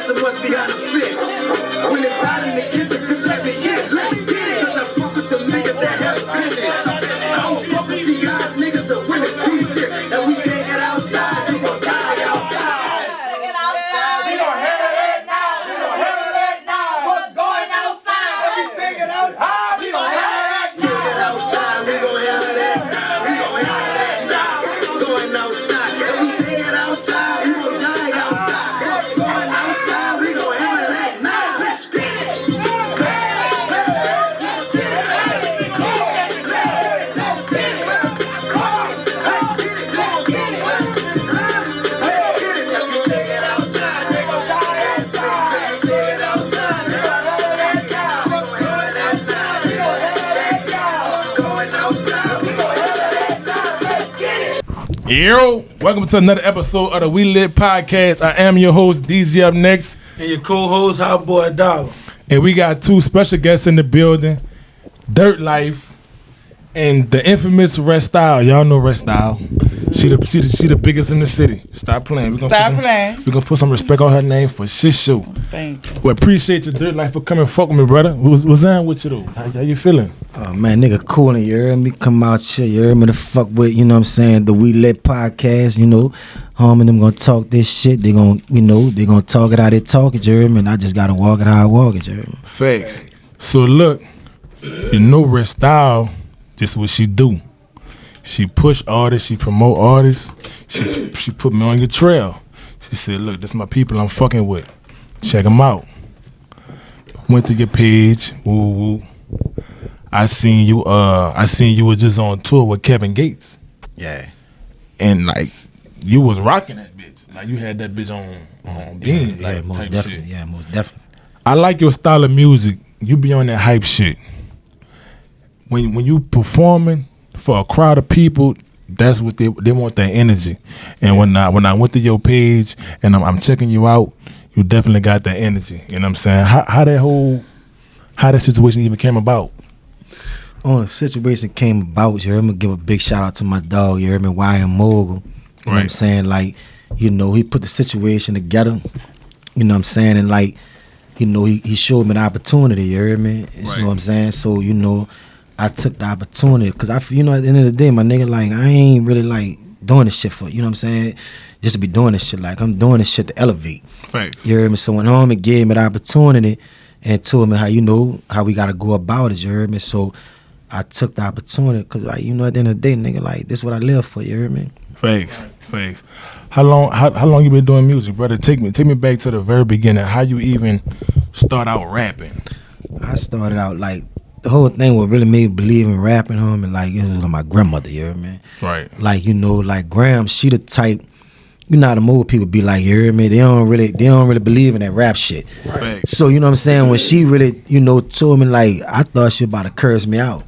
so much behind the fence. When it's hot in the kitchen, bitch, let me in. Let's get it. Cause I fuck with them niggas that have business. I don't fuck with CIs, niggas that win it, beat this. And we take it outside, we gon' die outside. Take it outside. We gon' handle that now. We gon' handle that now. What's going outside? Let me take it outside. We gon' handle that now. Take it outside, we gon' handle that now. We gon' handle that now. Going outside, and we take it outside, we gon' die outside. Going outside, we gon' handle that now. Let's get it. Yo, welcome to another episode of the We Lit Podcast. I am your host, DZ Up Next. And your co-host, Hot Boy Dollar. And we got two special guests in the building, Dirtlife and the infamous Red Style. Y'all know Red Style. She the biggest in the city. Stop playing. We're gonna put some respect on her name for shit show. Thank you. Well, appreciate you, Dirtlife, for coming fuck with me, brother. What's on with you though? How you feeling? Oh man, nigga coolin', you heard me? Come out here, you heard me to fuck with, you know what I'm saying, the We Lit Podcast, you know. Home and them gonna talk this shit. They gonna, you know, they gonna talk it how they talk it, you heard me? And I just gotta walk it how I walk it, you heard me? Facts. So look, you know Red Style, this what she do. She push artists, she promote artists. She put me on your trail. She said, look, this my people I'm fucking with. Check them out. Went to your page, woo woo. I seen you was just on tour with Kevin Gates. Yeah. And like you was rocking that bitch. Like you had that bitch on beam, Yeah, like most type definitely. shit. Yeah, most definitely. I like your style of music. You be on that hype shit. When you performing for a crowd of people, that's what they want, that energy. And when I went to your page and I'm checking you out, you definitely got that energy. You know what I'm saying? How that situation even came about? The situation came about, you heard me, give a big shout out to my dog, you heard me, YM Mogul. You know what I'm saying? Like, you know, he put the situation together, you know what I'm saying? And like, you know, he showed me the opportunity, you heard me? You know what I'm saying? So, you know, I took the opportunity because you know, at the end of the day, my nigga, like, I ain't really like doing this shit for, you know what I'm saying? Just to be doing this shit. Like, I'm doing this shit to elevate. Thanks. You heard me? So when homie gave me the opportunity and told me how, you know, how we got to go about it, you heard me? So I took the opportunity because, like, you know, at the end of the day, nigga, like, this is what I live for, you heard me? Thanks. How long you been doing music, brother? Take me back to the very beginning. How you even start out rapping? I started out, like, the whole thing what really made me believe in rapping, homie, like, it was like my grandmother, you heard me? Right. Like, you know, like, Graham, she the type, you know how the old people be like, you heard me? They don't really believe in that rap shit. Right. So, you know what I'm saying? When she really, you know, told me, like, I thought she was about to curse me out.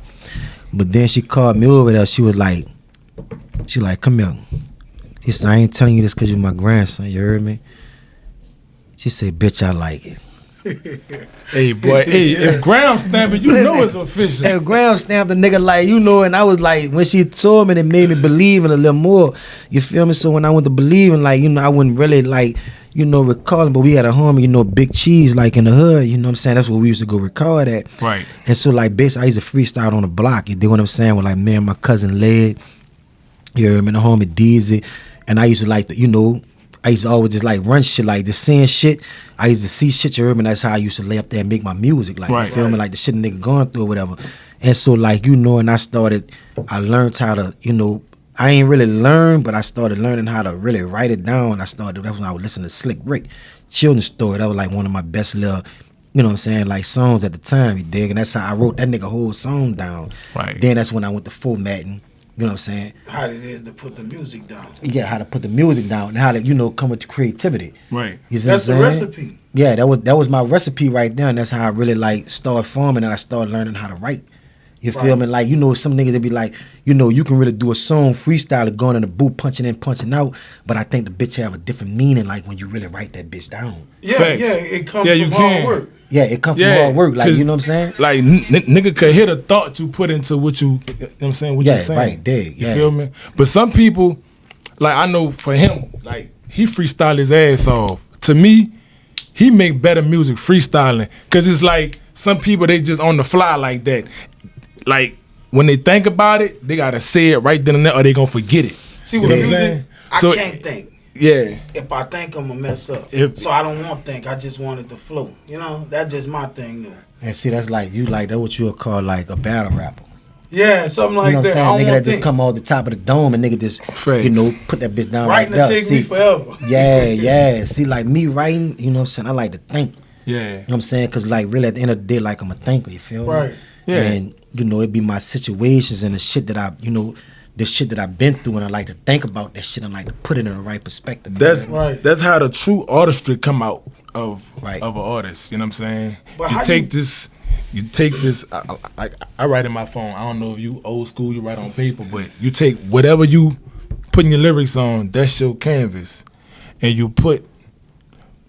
But then she called me over there. She like, come here. She said, I ain't telling you this because you're my grandson, you heard me? She said, bitch, I like it. Hey, boy, hey, if Graham stamped it, you Listen, know it's official. And Graham stamped the nigga like, you know, and I was like, when she told me, it made me believe in a little more. You feel me? So when I went to believing, like, you know, I wouldn't really, like, you know, recalling, but we had a homie, you know, Big Cheese, like, in the hood, you know what I'm saying? That's where we used to go record at. Right. And so, like, basically, I used to freestyle on the block. You know what I'm saying? With, like, me and my cousin Led, you hear me, and the homie Deezy. And I used to, like, you know, I used to always just like run shit, like just saying shit. I used to see shit, you heard me, and that's how I used to lay up there and make my music. Like, you feel me? Like the shit a nigga going through or whatever. And so, like, you know, and I learned how to, you know, I ain't really learned, but I started learning how to really write it down. That's when I would listen to Slick Rick, Children's Story. That was like one of my best little, you know what I'm saying, like songs at the time, you dig? And that's how I wrote that nigga whole song down. Right. Then that's when I went to formatting. You know what I'm saying? How it is to put the music down. Yeah, how to put the music down and how to, you know, come with the creativity. Right. You see That's what the I'm saying? recipe. Yeah, that was my recipe right there, and that's how I really like started farming and I started learning how to write. You feel me? Like, you know, some niggas that be like, you know, you can really do a song freestyle going in the booth, punching in, punching out, but I think the bitch have a different meaning like when you really write that bitch down. Yeah, Facts. yeah, it comes Yeah, from you hard can. work. Yeah, it comes from hard work, like, you know what I'm saying? Like, nigga could hear the thought you put into what you know what I'm saying, what Yeah, you're saying. right, dig, You yeah. feel me? But some people, like, I know for him, like, he freestyled his ass off. To me, he make better music freestyling. Cause it's like some people they just on the fly like that. Like when they think about it, they gotta say it right then and there, or they gonna forget it. See what You know music? saying? I So- can't think. Yeah. If I think, I'm gonna mess up. If- So I don't want to think. I just want it to flow. You know, that's just my thing, though. And see, that's like you like that what you would call like a battle rapper. Yeah, something like You know what I'm that. I saying? don't Nigga want that just come off the top of the dome and nigga just Facts. you know put that bitch down Writing right to there. take me forever. Yeah. See, like me writing, you know what I'm saying? I like to think. Yeah. You know what I'm saying? Because, like, really, at the end of the day, like, I'm a thinker, you feel me? Right. Yeah. And, you know, it be my situations and the shit that the shit that I've been through, and I like to think about that shit and like to put it in the right perspective. That's Right. that's how the true artistry come out of Right. of an artist. You know what I'm saying? But You how take this. You take this. I write in my phone. I don't know if you old school. You write on paper, but you take whatever you putting your lyrics on. That's your canvas, and you put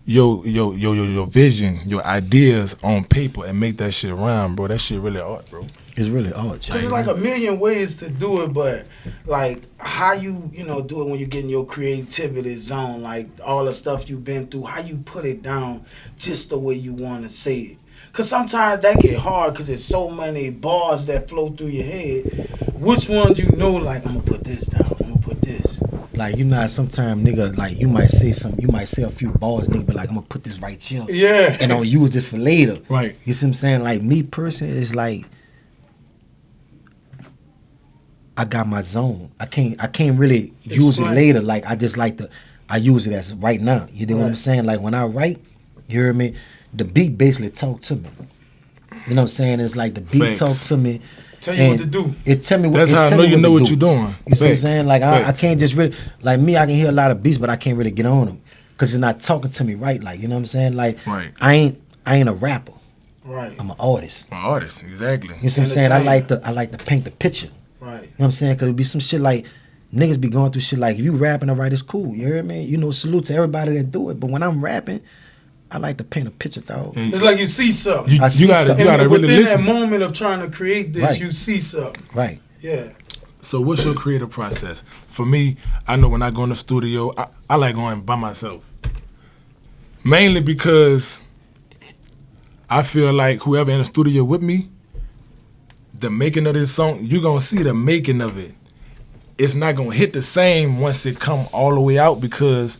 your vision, your ideas on paper, and make that shit rhyme, bro. That shit really art, bro. It's really art, Cause there's like a million ways to do it, but like how you know do it when you get in your creativity zone, like all the stuff you've been through, how you put it down just the way you want to say it. Cause sometimes that get hard because there's so many bars that flow through your head. Which ones you know, like I'm gonna put this down, I'm gonna put this. Like, you know, sometimes, nigga, like, you might say a few bars, nigga, but like, I'm gonna put this right here. Yeah. And I'm gonna use this for later. Right. You see what I'm saying? Like, me personally, it's like, I got my zone. I can't really use it Explain. later. Like, I use it as right now. You know what I'm Right. saying? Like, when I write, you hear me? The beat basically talk to me. You know what I'm saying? It's like the beat Facts. talk to me. Tell you what and to do. It tell me what. That's it how I tell know me you what know to what do. you're doing. You see what I'm Facts. saying? Like I Facts. can't just really like me. I can hear a lot of beats, but I can't really get on them because it's not talking to me right. Like, you know what I'm saying? Like Right. I ain't a rapper. Right. I'm an artist. An artist, exactly. You see what I'm saying? I Entertainer. like to paint the picture. Right. You know what I'm saying? Because it be some shit like niggas be going through shit like if you rapping and write, it's cool. You hear me? You know, salute to everybody that do it. But when I'm rapping, I like to paint a picture, dog. And It's like you see something. you, I see you gotta something. you gotta and really within listen. that moment of trying to create this, Right. you see something. Right. Yeah. So what's your creative process? For me, I know when I go in the studio, I like going by myself. Mainly because I feel like whoever in the studio with me, the making of this song, you're gonna see the making of it. It's not gonna hit the same once it come all the way out because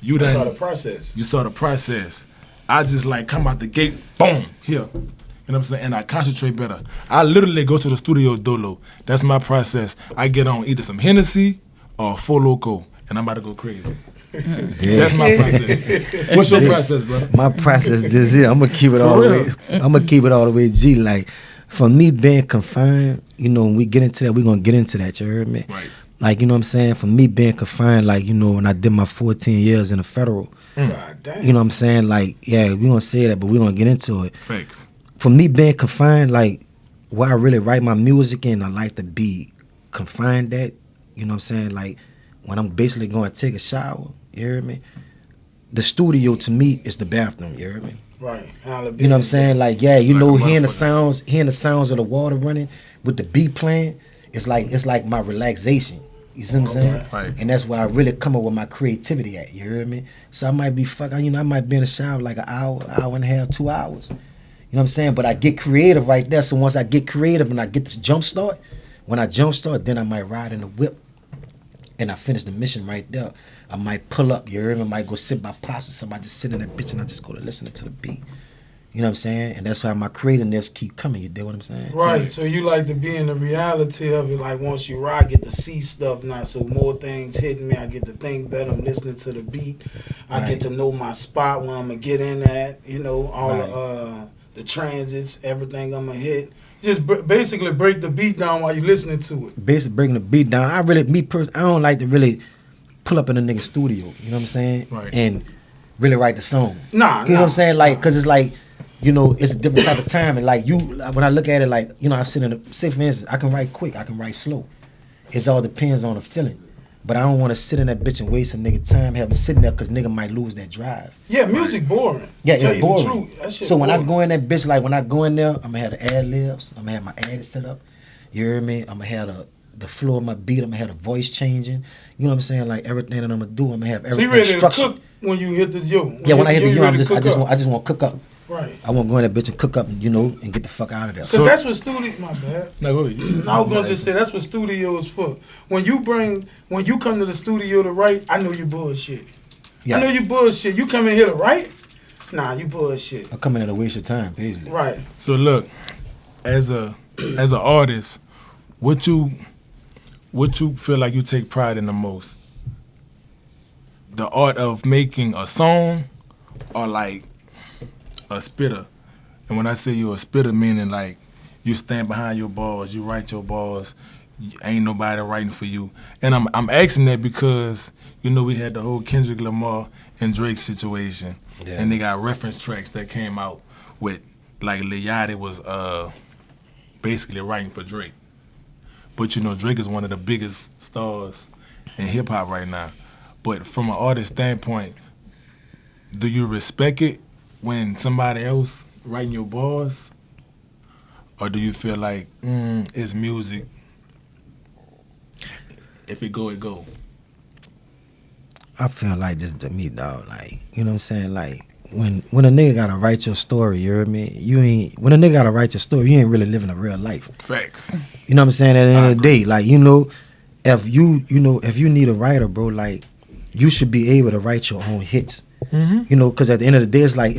you That's done all the process. you saw the process. I just like come out the gate, boom, here. You know what I'm saying? And I concentrate better. I literally go to the studio dolo. That's my process. I get on either some Hennessy or Full Loco, and I'm about to go crazy. Yeah. That's my process. What's your process, brother? My process this here. I'm gonna keep it all the way. I'm gonna keep it all the way G. Like for me being confined, you know, when we get into that, we're gonna get into that, you heard me? Right. Like, you know what I'm saying? For me being confined, like, you know, when I did my 14 years in the federal, God damn. you know what I'm saying? Like, yeah, we gonna say that, but we gonna get into it. Thanks. For me being confined, like where I really write my music in, I like to be confined at, you know what I'm saying? Like when I'm basically going to take a shower, you hear me? The studio to me is the bathroom, you hear me? Right. You know what I'm saying? Like, yeah, you Like know, a hearing the motherfucker. sounds of the water running with the beat playing, it's like my relaxation. You see what I'm saying? Right. And that's where I really come up with my creativity at, you hear me? So I might be I might be in the shower like an hour and a half, 2 hours. You know what I'm saying? But I get creative right there. So once I get creative and I get this jump start, when I jump start, then I might ride in the whip and I finish the mission right there. I might pull up, you hear me? I might go sit by pops or somebody, just sit in that bitch and I just go to listening to the beat. You know what I'm saying? And that's why my creativeness keep coming. You dig what I'm saying? Right. So you like to be in the reality of it. Like once you ride, I get to see stuff now. So more things hitting me. I get to think better. I'm listening to the beat. I Right. get to know my spot where I'm gonna get in at. You know all Right. the transits, everything I'm gonna hit. Just basically break the beat down while you listening to it. Basically breaking the beat down. I don't like to really pull up in a nigga studio. You know what I'm saying? Right. And really write the song. Nah, You know what I'm saying? Like, cause it's like, you know, it's a different type of time. And like when I look at it, like, you know, I sit in say for instance, I can write quick, I can write slow. It all depends on the feeling. But I don't want to sit in that bitch and waste a nigga time having sitting there because nigga might lose that drive. Yeah, music boring. Yeah, Tell it's you the boring. truth, that shit So when I boring. go in that bitch, like when I go in there, I'm gonna have the ad libs, I'm gonna have my ad set up. You hear me? I'm gonna have the flow of my beat. I'm gonna have the voice changing. You know what I'm saying? Like everything that I'm gonna do, I'm gonna have So everything you ready to structured. cook when you hit the yo? Yeah, when I hit the yo, ready to I cook just up. want to cook up. Right. I want to go in that bitch and cook up, and and get the fuck out of there. Cause that's what studio. My bad. No, go ahead. I was gonna just say that's what studio is for. When you come to the studio to write, I know you bullshit. Yeah. I know you bullshit. You come in here to write? Nah, you bullshit. I'm coming in to waste your time, basically. Right. So look, as an artist, what you feel like you take pride in the most? The art of making a song, or like a spitter? And when I say you're a spitter, meaning like you stand behind your balls, you write your balls, ain't nobody writing for you. And I'm asking that because we had the whole Kendrick Lamar and Drake situation, and they got reference tracks that came out with like Lil Yachty was basically writing for Drake. But Drake is one of the biggest stars in hip hop right now. But from an artist standpoint, do you respect it when somebody else writing your bars? Or do you feel like it's music? If it go, it go. I feel like this to me, dog. Like, you know what I'm saying? Like, when a nigga gotta write your story, you hear me? When a nigga gotta write your story, you ain't really living a real life. Facts. You know what I'm saying? At the end of the day, like, if you need a writer, bro, like, you should be able to write your own hits. Mm-hmm. Because at the end of the day, it's like,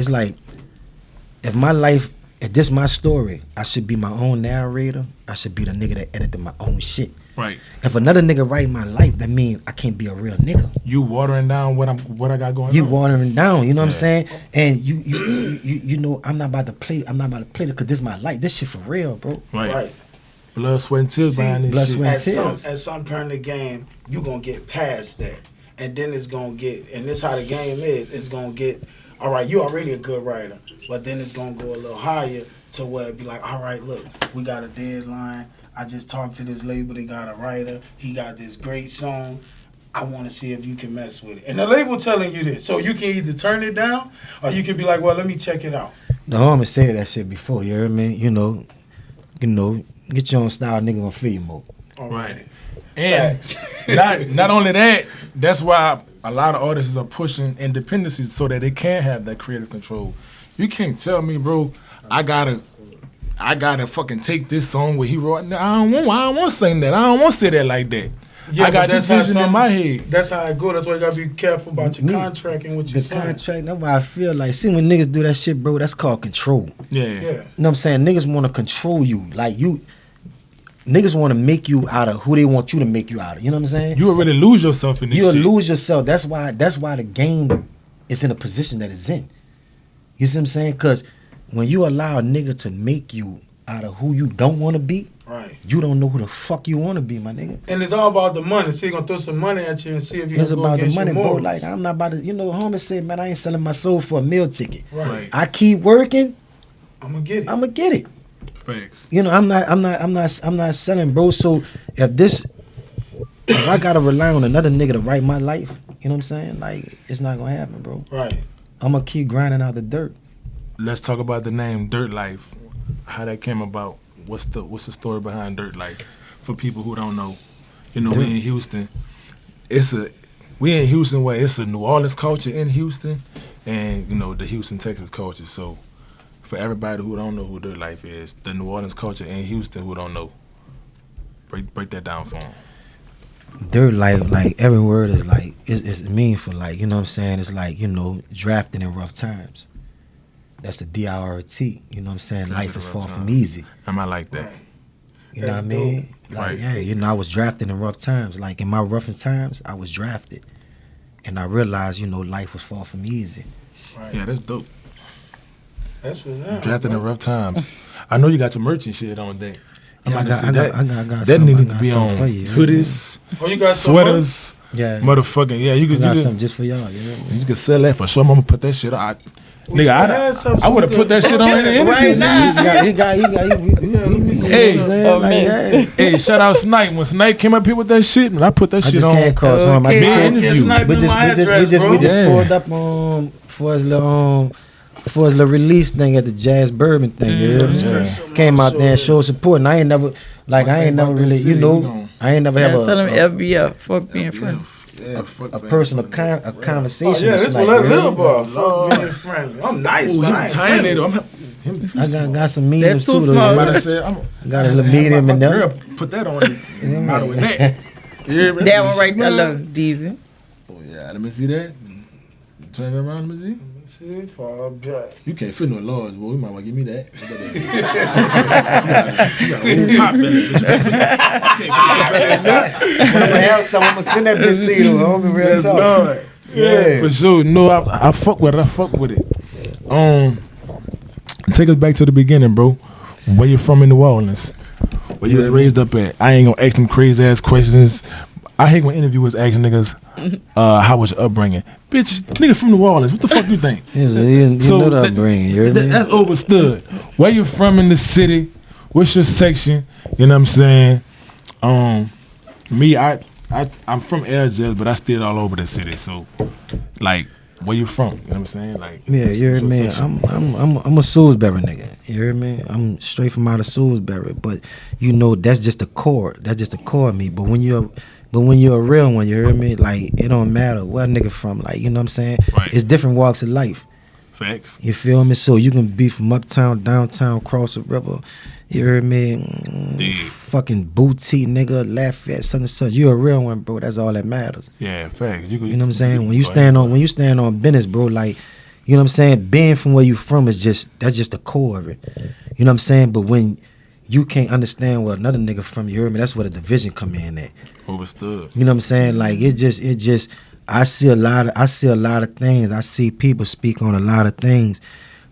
if my life, if this my story, I should be my own narrator. I should be the nigga that edited my own shit. Right. If another nigga write my life, that mean I can't be a real nigga. You watering down what I got going on. You watering down, you know what I'm saying? And you I'm not about to play it because this is my life. This shit for real, bro. Right. Blood, sweat, and tears behind this blood, shit. sweat, At some point in the game, you gonna get past that, and then it's gonna get. And this how the game is. It's gonna get. All right, you already a good writer, but then it's gonna go a little higher to where it be like, all right, look, we got a deadline. I just talked to this label. They got a writer. He got this great song. I want to see if you can mess with it. And the label telling you this, so you can either turn it down or you can be like, well, let me check it out. The homie said that shit before. You heard me? Get your own style, nigga gonna feel you more. All Right. And not only that, that's why a lot of artists are pushing independency so that they can have that creative control. You can't tell me, bro, I gotta fucking take this song where he wrote. I don't want to sing that. I don't want to say that like that. Yeah, I got this vision in my head. That's how it go. That's why you gotta be careful about your contract and what you The sign. contract, that's why I feel like, see, when niggas do that shit, bro, that's called control. Yeah. Yeah. You know what I'm saying? Niggas want to control you. Like, niggas want to make you out of who they want you to make you out of. You know what I'm saying? You'll really lose yourself in this You'll shit. lose yourself. That's why the game is in a position that it's in. You see what I'm saying? Because when you allow a nigga to make you out of who you don't want to be, Right. you don't know who the fuck you want to be, my nigga. And it's all about the money. So you're gonna throw some money at you and see if you It's can go about the against money, your bro. morals. Like, I'm not about to, homie said, man, I ain't selling my soul for a meal ticket. Right. I keep working, I'm gonna get it. I'ma get it. Facts. I'm not selling, bro. So if I gotta rely on another nigga to write my life, you know what I'm saying? Like, it's not gonna happen, bro. Right. I'm gonna keep grinding out the dirt. Let's talk about the name Dirtlife. How that came about. What's the story behind Dirtlife for people who don't know? We in Houston. We in Houston where it's a New Orleans culture in Houston, and the Houston, Texas culture. So for everybody who don't know who Dirtlife is, the New Orleans culture in Houston who don't know, break that down for them. Dirtlife, like, every word is like, it's meaningful. Like, you know what I'm saying? It's like, drafting in rough times. That's the DIRT. You know what I'm saying? Life is far from easy. Am I like that? You know what I mean? Like, I was drafted in rough times. Like, in my roughest times, I was drafted. And I realized, life was far from easy. Right. Yeah, that's dope. That's what's up. Drafted in rough times. I know you got your merch and shit on deck. I'm Yeah, about to say I that. got That some- needed I to got be some on for you. hoodies, Oh, you got some sweaters, Yeah. motherfucking yeah. You I could got something just for y'all, you could sell that for sure. I'm gonna put that shit on. We should have some I would have so put we that could- shit on in the interview. Right now. He got. Hey. Hey, Hey, shout out Snipe. When Snipe came up here with that shit, and I put that I shit just on. came across him. I Okay. just Man, interview. Snipe we in just my address, we just Yeah. pulled up for his little release thing at the Jazz Bourbon thing. You know what I'm saying? Yeah. Came out there and showed support, and I ain't never really, We gonna I ain't never have Tell him FBF. Fuck being friendly. Yeah, fuck a man. personal Fuck man. a conversation. Yeah, It's this like, what I you know live what I mean? about. Fuck being friendly. I'm nice, Ooh, but I him ain't tiny friendly. though. Him too small. Got some mediums That's too too. small. Though. Somebody said, Got a little medium my in there. girl put that on the model with that. Yeah, That one right there, look, Deezy. Oh yeah, let me see that. Turn it around, let me see. See, far back. You can't fit no large, boy. You might want to give me that. You got a whole pop belly. You can't fit that. When I'm gonna have some, I'm gonna send that bitch to you. I'm gonna be real Yes, talk. Lord. Yeah. For sure. No, I fuck with it. I fuck with it. Take us back to the beginning, bro. Where you from in New Orleans? Where you was raised up at? I ain't gonna ask them crazy ass questions. I hate when interviewers ask niggas, how was your upbringing? Bitch, nigga from New Orleans. What the fuck you think? You know that brain. You heard me? That's overstood. Where you from in the city? What's your section? You know what I'm saying? Me, I'm from LJ, but I still all over the city. So, like, where you from? You know what I'm saying? Like, Yeah, you heard what's your me. section? I'm a Salisbury nigga. You heard me? I'm straight from out of Salisbury. But you know that's just the core. That's just the core of me. But when you're a real one, you heard me? Like it don't matter where nigga from. Like you know what I'm saying? Right. It's different walks of life. Facts. You feel me? So you can be from uptown, downtown, cross the river. You heard me? Dig. Fucking boutique nigga, laugh at such and such. You a real one, bro. That's all that matters. Yeah, facts. You You know what I'm saying? When you stand on business, bro, like, you know what I'm saying? Being from where you from that's just the core of it. You know what I'm saying? But when you can't understand where another nigga from, you heard me? That's where the division come in at. Overstood. You know what I'm saying? Like it just I see a lot of things. I see people speak on a lot of things,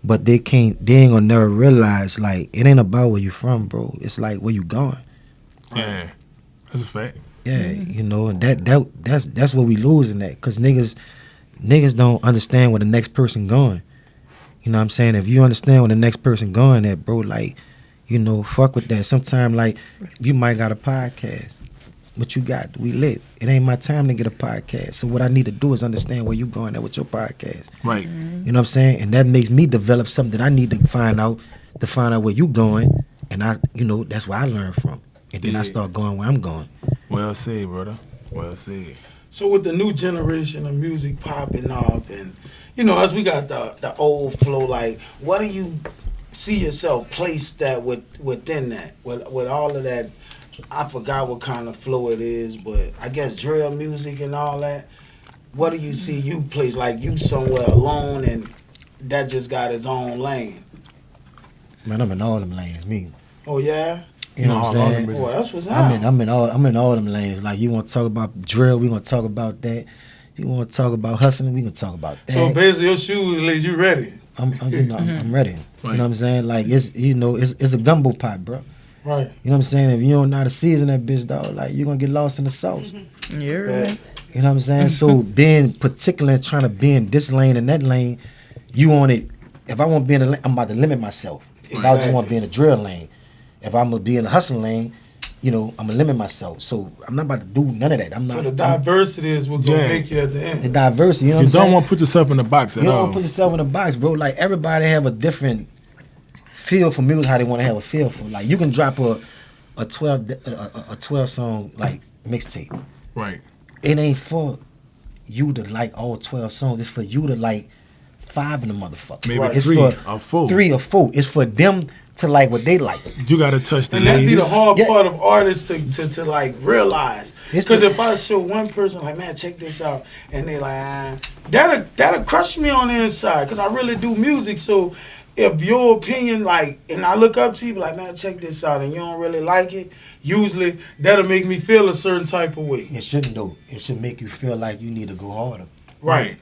but they ain't gonna never realize like it ain't about where you from, bro. It's like where you going. Yeah, that's a fact. Yeah, you know, and that's what we losing at, cause niggas don't understand where the next person going. You know what I'm saying? If you understand where the next person going at, bro, like, you know, fuck with that. Sometime like you might got a podcast. What you got? We lit. It ain't my time to get a podcast. So what I need to do is understand where you going at with your podcast. Right. You know what I'm saying? And that makes me develop something that I need to find out where you going. And that's where I learn from. And then I start going where I'm going. Well said, brother. Well said. So with the new generation of music popping off, and you know, as we got the old flow, like, what do you see yourself placed that within that, with all of that? I forgot what kind of flow it is, but I guess drill music and all that. What do you see you placed? Like you somewhere alone, and that just got its own lane. Man, I'm in all them lanes, me. Oh yeah. You know what I'm saying? Boy, that's what's I'm out. in all them lanes. Like you want to talk about drill, we gonna talk about that. You want to talk about hustling, we gonna talk about that. So basically, your shoes, legs, you ready? I'm ready. Right. You know what I'm saying? Like it's a gumbo pot, bro. Right. You know what I'm saying? If you don't know how to season that bitch, dog, like you're gonna get lost in the sauce. Yeah. Right. You know what I'm saying? So being particular and trying to be in this lane and that lane, you want it. If I want to be in the lane, I'm about to limit myself. If I just want to be in the drill lane. If I'm gonna be in the hustling lane, you know, I'm gonna limit myself. So I'm not about to do none of that. I'm not. So the diversity is what's gonna make you at the The end. diversity, you know what You I'm saying? don't want to put yourself in a box at You don't all. want to put yourself in a box, bro. Like everybody have a different feel for music, how they want to have a feel for. Like you can drop a 12 song like mixtape. Right. It ain't for you to like all 12 songs. It's for you to like 5 of the motherfuckers. Maybe It's 3 for or 4. 3 or 4. It's for them to like what they like. You gotta touch the And that be the ladies. hard Yeah. part of artists to like realize. It's Because the- if I show one person like, man, check this out, and they like, that'll crush me on the inside. Because I really do music. So if your opinion, like, and I look up to you, like, man, check this out, and you don't really like it, usually that'll make me feel a certain type of way. It shouldn't though. It should make you feel like you need to go harder. Right.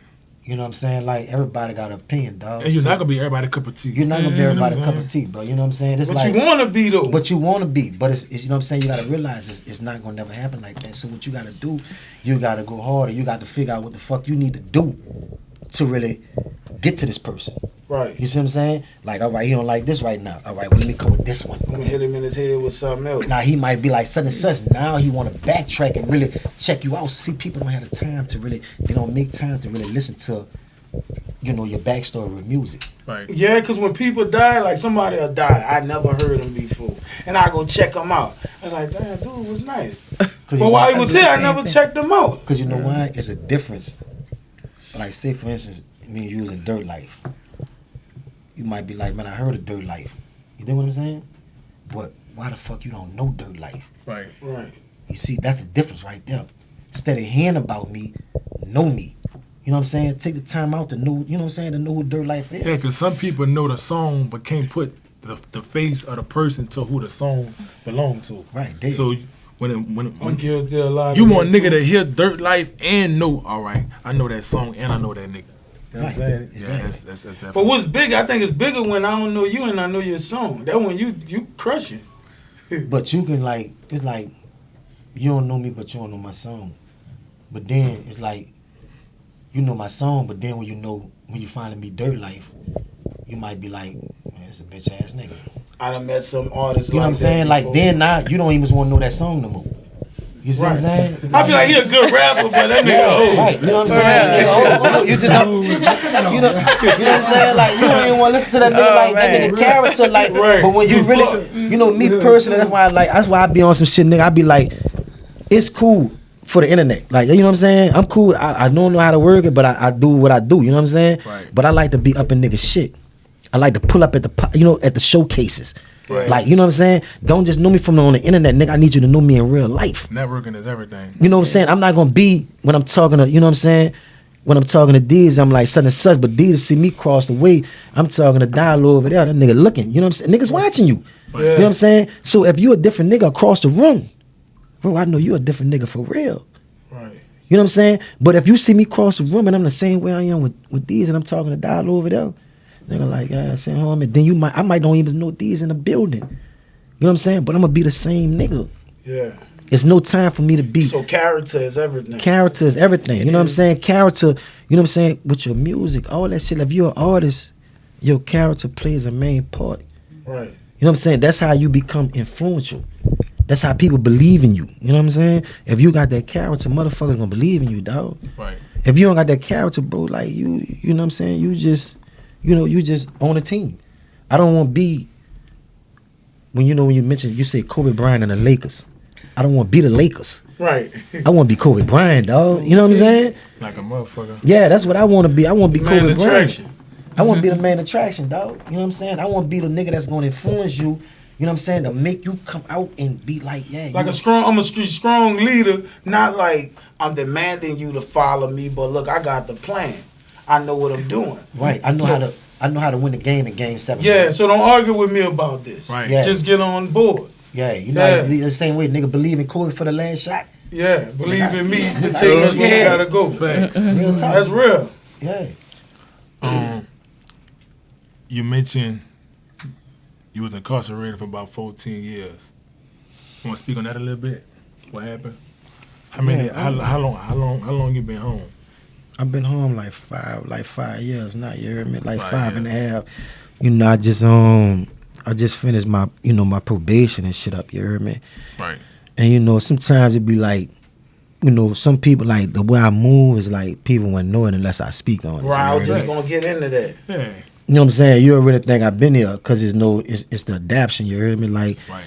You know what I'm saying? Like everybody got an opinion, dog. And you're So not gonna be everybody's cup of tea. you're not gonna be You know everybody's what I'm cup of tea, bro. You know what I'm saying? It's But like you want to be, though. But you want to be, but it's you know what I'm saying. You got to realize it's not gonna never happen like that. So what you got to do, you got to go harder. You got to figure out what the fuck you need to do to really get to this person. Right. You see what I'm saying? Like, all right, he don't like this right now. All right, well let me come with this one. I'm going to hit him in his head with something else. Now he might be like such and such. Now he want to backtrack and really check you out. See, people don't have the time to really. They don't make time to really listen to, you know, your backstory with music. Right. Yeah, because when people die, like somebody will die. I never heard him before. And I go check him out. I'm like, damn, dude was nice. But while he was here, I never checked him out. Because you know why? It's a difference. Like, say, for instance, me using Dirtlife. You might be like, man, I heard of Dirtlife. You know what I'm saying? But why the fuck you don't know Dirtlife? Right. Right. You see, that's the difference right there. Instead of hearing about me, know me. You know what I'm saying? Take the time out to know, you know what I'm saying, to know who Dirtlife is. Yeah, because some people know the song but can't put the face of the person to who the song belong to. Right, there. So when I'm guilty a lot. you of want a that, nigga too. to hear Dirtlife and know, all right, I know that song and I know that nigga. You know what I'm Right, saying? exactly. Yeah, that's definitely. But what's big? I think it's bigger when I don't know you and I know your song. That when you crushing. But you can, like, it's like, you don't know me, but you don't know my song. But then it's like, you know my song, but then when you finally meet Dirtlife, you might be like, man, it's a bitch ass nigga. I done met some artists. You know what I'm saying? Like, then now you don't even want to know that song no more. You see what I'm saying? I be like, he a good rapper, but that nigga old. Right, you know what I'm saying? Nigga, you just don't, you know what I'm saying? Like, you don't even want to listen to that nigga, like, that nigga character, like, Right. but when you really, you know, me personally, that's why I be on some shit, nigga. I be like, it's cool for the internet. Like, you know what I'm saying? I'm cool. I don't know how to work it, but I do what I do, you know what I'm saying? Right. But I like to be up in nigga shit. I like to pull up at the showcases. Right. Like, you know what I'm saying? Don't just know me from on the internet, nigga. I need you to know me in real life. Networking is everything. You know what I'm saying? I'm not gonna be when I'm talking to, you know what I'm saying? When I'm talking to D's, I'm like such and such, but D's see me cross the way. I'm talking to Dial over there. That nigga looking. You know what I'm saying? Niggas watching you. Yeah. You know what I'm saying? So if you a different nigga across the room, bro, I know you a different nigga for real. Right. You know what I'm saying? But if you see me cross the room and I'm the same way I am with D's and I'm talking to Dial over there, nigga like, yeah, saying homie, then I might don't even know D's in the building. You know what I'm saying? But I'm gonna be the same nigga. Yeah. It's no time for me to be. So character is everything. Character is everything. You know what I'm saying? Character, you know what I'm saying? With your music, all that shit. If you're an artist, your character plays a main part. Right. You know what I'm saying? That's how you become influential. That's how people believe in you. You know what I'm saying? If you got that character, motherfuckers gonna believe in you, dog. Right. If you don't got that character, bro, like you know what I'm saying? You just on a team. I don't want to be, when you mention, you say Kobe Bryant and the Lakers. I don't want to be the Lakers. Right. I want to be Kobe Bryant, dog. You know what I'm saying? Like a motherfucker. Yeah, that's what I want to be. I want to be Man Kobe attraction. Bryant. I want to be the main attraction, dog. You know what I'm saying? I want to be the nigga that's going to influence you. You know what I'm saying? To make you come out and be like, yeah. Like I'm a strong leader, not like I'm demanding you to follow me, but look, I got the plan. I know what I'm doing. Right. I know how to win the game in Game 7. Yeah, so don't argue with me about this. Right. Yeah. Just get on board. Yeah, you know, Yeah. the same way nigga believe in Kobe for the last shot. Yeah, believe in me to Yeah. take us where we gotta go. Facts. Real talk. That's real. Yeah. You mentioned you was incarcerated for about 14 years. You want to speak on that a little bit? What happened? How many? Yeah, how long you been home? I've been home like 5 years now, you hear me? Like 5 five and a years. half. You know, I just finished my, my probation and shit up, you heard me? Right. And you know, sometimes it be like, some people, like the way I move is like people wouldn't know it unless I speak on it. Right, I was you know? just gonna get into that. Yeah. You know what I'm saying? You don't really think I've been here because it's the adaptation, you heard me? Like, Right.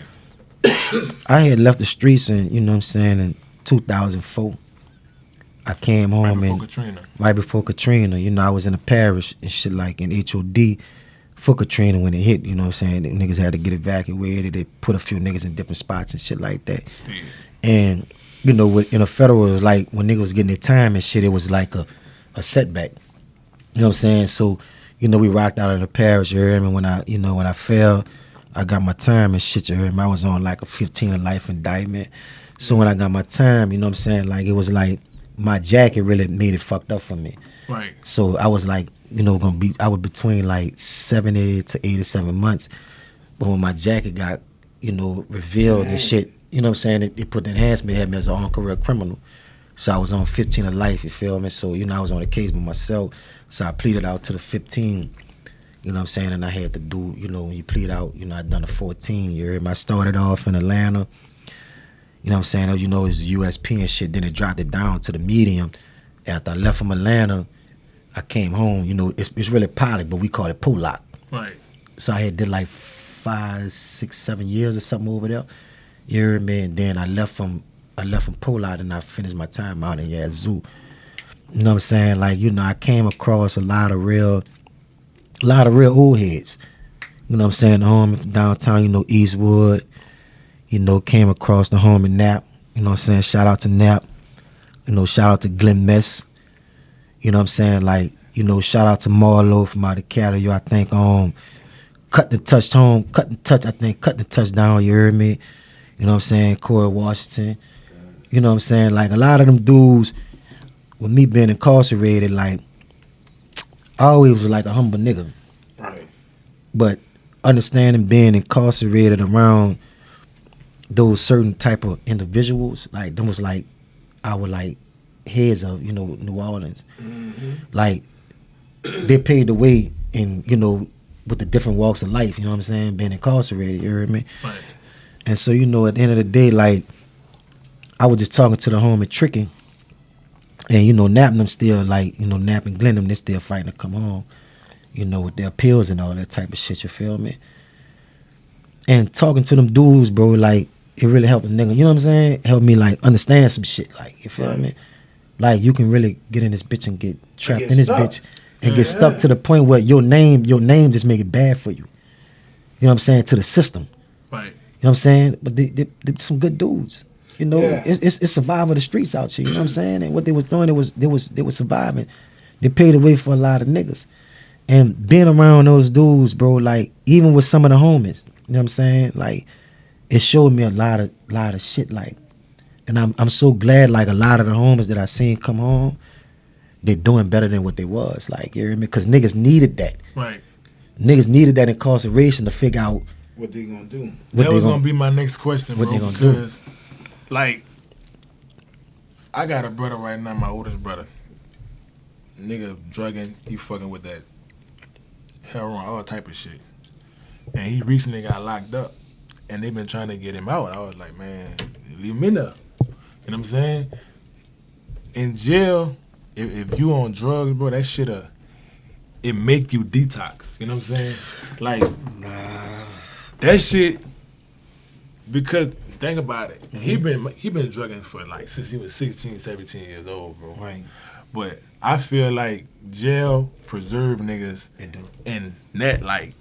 I had left the streets in, you know what I'm saying, in 2004. I came home Right before and Katrina. right before Katrina, I was in the parish and shit like in HOD for Katrina when it hit, you know what I'm saying? The niggas had to get evacuated. They put a few niggas in different spots and shit like that. Yeah. And, in a federal, it was like when niggas was getting their time and shit, it was like a setback. You know what I'm saying? So, we rocked out of the parish, you heard me? When I fell, I got my time and shit, you heard me? I was on like a 15 of life indictment. So when I got my time, you know what I'm saying? Like, it was like, my jacket really made it fucked up for me. Right. So I was like, I was between like 70 to 87 months. But when my jacket got, revealed and shit, you know what I'm saying? It put the enhancement, had me as an on-career criminal. So I was on 15 of life, you feel me? So, I was on the case by myself. So I pleaded out to the 15, you know what I'm saying? And I had to do, when you plead out, I done a 14. You heard me? I started off in Atlanta. You know what I'm saying? It was USP and shit. Then it dropped it down to the medium. After I left from Atlanta, I came home. It's really pilot, but we call it Polak. Right. So I had did like 5, 6, 7 years or something over there. You heard me? And then I left from I left from Pollard and I finished my time out in Yazoo. You know what I'm saying? Like, you know, I came across a lot of real old heads. You know what I'm saying? The home downtown, you know, Eastwood. You know, came across the home in Nap. You know what I'm saying? Shout out to Nap. You know, shout out to Glen Mess. You know what I'm saying? Like, you know, shout out to Marlo from out of Cali. Yo, I think cut the touchdown, you heard me? You know what I'm saying? Corey Washington. You know what I'm saying? Like, a lot of them dudes, with me being incarcerated, like, I always was like a humble nigga. Right. But understanding being incarcerated around those certain type of individuals, like, them was like our like heads of, you know, New Orleans. Mm-hmm. Like, they paved the way in, you know, with the different walks of life, you know what I'm saying, being incarcerated, you heard me? Right. And so, you know, at the end of the day, like, I was just talking to the homie Tricky, and, you know, Nap and them still, like, you know, Nap and Glenn them, they still fighting to come home, you know, with their appeals and all that type of shit, you feel me? And talking to them dudes, bro, like, it really helped a nigga, you know what I'm saying? Helped me, like, understand some shit, like, you feel me? Like, you can really get in this bitch and get trapped in this bitch and get stuck to the point where your name just make it bad for you. You know what I'm saying? To the system. Right. You know what I'm saying? But they some good dudes. You know, Yeah. it's survival of the streets out here. You know what I'm saying? And what they was doing, they was surviving. They paid the way for a lot of niggas. And being around those dudes, bro, like, even with some of the homies, you know what I'm saying? Like, it showed me a lot of shit, like, and I'm so glad, like, a lot of the homies that I seen come home, they doing better than what they was, like, you hear me? Because niggas needed that. Right. Niggas needed that incarceration to figure out What they gonna do? That was gonna be my next question, what bro. they gonna do? Because, like, I got a brother right now, my oldest brother. Nigga drugging, he fucking with that heroin, all type of shit. And he recently got locked up, and they been trying to get him out. I was like, man, leave him in there. You know what I'm saying? In jail, if you on drugs, bro, that shit it make you detox. You know what I'm saying? Like, that shit, because think about it. He been drugging for like since he was 16, 17 years old, bro. Right. But I feel like jail preserve niggas It do. and that, like,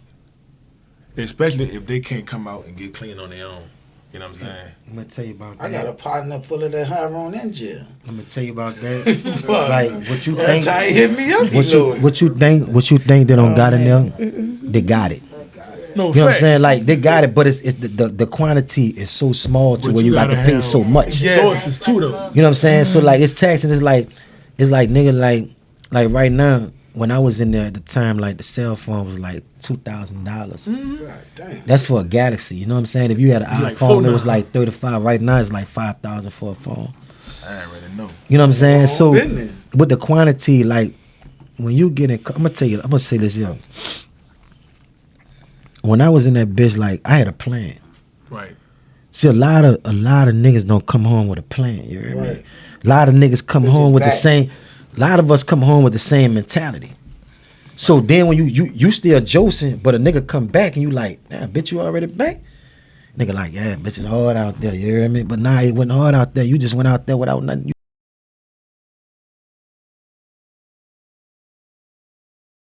especially if they can't come out and get clean on their own. You know what I'm saying? I'm gonna tell you about that. I got a partner full of that heroin in jail. I'm gonna tell you about that. Like, what you That's think? how he hit me up. What you think they don't got in there? They got it. No, You know what I'm facts. saying? Like, they got it, but it's the quantity is so small to But where you got to gotta pay have so much. sources too, though. You know what I'm saying? So, like, it's taxing. It's like nigga, like right now, when I was in there at the time, like, the cell phone was like $2,000. God damn. That's for a Galaxy. You know what I'm saying? If you had an Like iPhone, it was $4,900. like 35. Right now, it's like 5,000 for a phone. I already know. You know what I'm saying? Long So business. with the quantity, like, when you get in, I'm gonna say this, yo. When I was in that bitch, like, I had a plan. Right. See, a lot of niggas don't come home with a plan. You hear me? Right. A lot of niggas come They home just with the back. same. A lot of us come home with the same mentality. So then when you still josing, but a nigga come back and you like, damn, bitch, you already back? Nigga like, yeah, bitch, it's hard out there. You hear me? But nah, it wasn't hard out there. You just went out there without nothing.